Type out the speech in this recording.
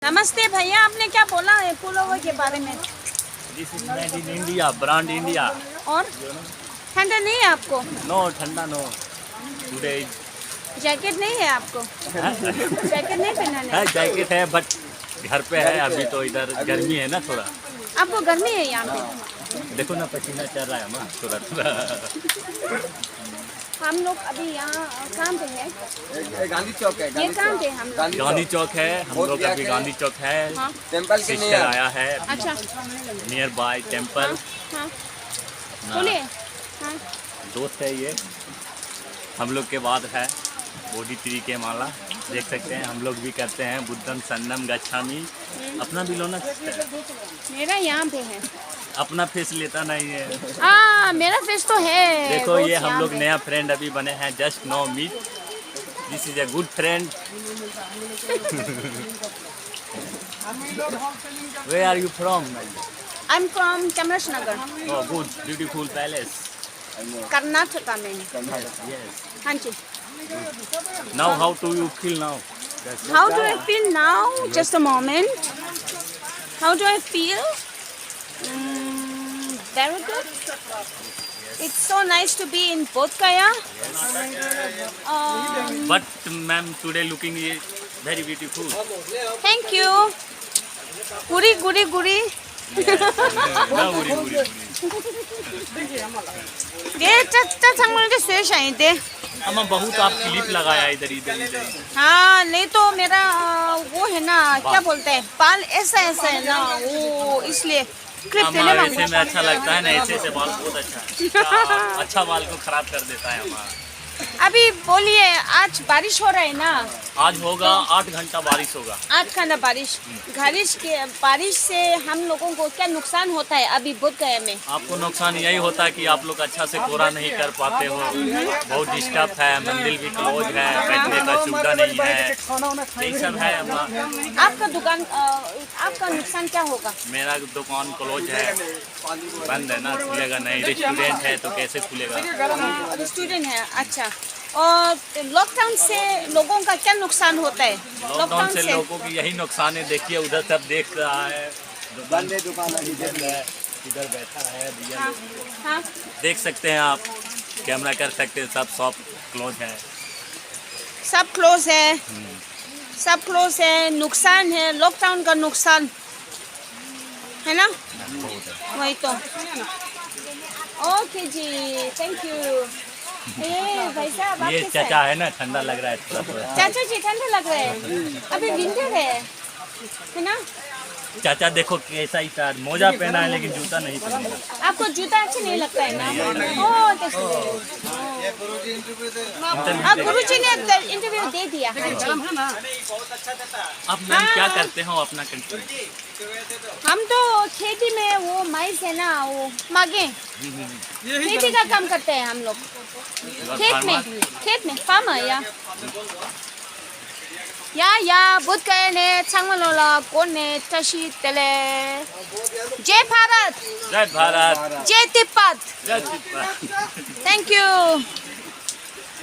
नमस्ते भैया, आपने क्या बोला है पुलोवर के बारे में? This is made in India, brand India. और ठंडा नहीं है आपको? नो ठंडा नो। टुडे जैकेट नहीं है आपको? जैकेट नहीं पहनना है, जैकेट है बट घर पे है अभी, तो इधर गर्मी है ना थोड़ा। आपको गर्मी है यहाँ पे? देखो ना पसीना चल रहा है हमारा थोड़ा थोड़ा। हम लोग अभी यहाँ कहाँ पे है? गांधी चौक है। ये कहाँ पे हम लोग? गांधी चौक है, हम लोग अभी गांधी चौक है। हाँ। टेम्पल के सिस्टर नियर। आया है अच्छा। Near by temple. हाँ बोलिए। हाँ दोस्त है ये, हम लोग के बाद है बोधी ट्री के माला, देख सकते हैं। हम लोग भी करते हैं बुद्धम सन्नम गच्छामि। अपना भी लो ना सिस्टर। मेरा यहाँ पे है। अपना फेस लेता नहीं है। हाँ मेरा फेस तो है। देखो ये यहाँ हम लोग पे। नया फ्रेंड अभी बने हैं, just now meet. This is a good friend. Where are you from? I am from Chamarajanagar, oh good, beautiful palace. Karnataka में। यस। हाँ जी। Now how do you feel now? How do I feel now? Just a moment. How do I feel? Very good. It's so nice to be in Bodh Gaya. But ma'am today looking very beautiful. Thank you. Guri guri guri. ये चाचा संगल के शेष आए थे। हम बहुत आप clip लगाया इधर इधर इधर। हाँ नहीं तो मेरा वो है ना, क्या बोलते हैं, बाल ऐसा ऐसा है ना, वो इसलिए क्लिप देने हमारे मांगू। ऐसे में अच्छा लगता है ना, ऐसे ऐसे बाल बहुत अच्छा है। अच्छा बाल को खराब कर देता है हमारा। अभी बोलिए, आज बारिश हो रहा है ना? आज होगा 8 घंटा बारिश होगा। 8 घंटा बारिश। बारिश से हम लोगों को क्या नुकसान होता है अभी बोध गया में? आपको नुकसान यही होता है कि आप लोग अच्छा से कोरा नहीं कर पाते हो, बहुत डिस्टर्ब है, मंदिर भी क्लोज है, बैठने का सुविधा नहीं है, यही सब है हमारा। आपका दुकान आपका नुकसान क्या होगा? मेरा दुकान क्लोज है, बंद है ना, खुलेगा नहीं। रेस्टोरेंट है तो कैसे खुलेगा? रेस्टोरेंट है, अच्छा। और लॉकडाउन से लोगों का क्या नुकसान होता है? लॉकडाउन से लोगों की यही नुकसान है। देखिए उधर सब देख रहा है, बंद है दुकान अभी। इधर बैठा है भैया, हाँ, हाँ। देख सकते हैं आप, कैमरा कर सकते हैं, सब शॉप क्लोज है। सब क्लोज है, सब क्लोज है, नुकसान है, लॉकडाउन का नुकसान है ना, वही तो। ओके जी, थैंक यू। ये भाई साहब आप ये कैसे हैं? चाचा है ना, ठंडा लग रहा है थोड़ा थोड़ा। चाचा जी ठंडा लग रहा है, अभी विंटर है ना? चाचा देखो कैसा ही था, मोजा पहना है लेकिन जूता नहीं पहना। आपको जूता अच्छा नहीं लगता है ना? ओह आप गुरुजी ने इंटरव्यू दे दिया। आप मैम क्या करते हो अपना कंट्री? हम तो खेती में वो माइस है ना, वो मागे खेती का काम करते हैं हम लोग। खेत में फार्मर या बोध गया ने 창문으로 꽃내 다시 때래 जय भारत जय भारत, जय तिब्बत। जय तिब्बत। Thank you.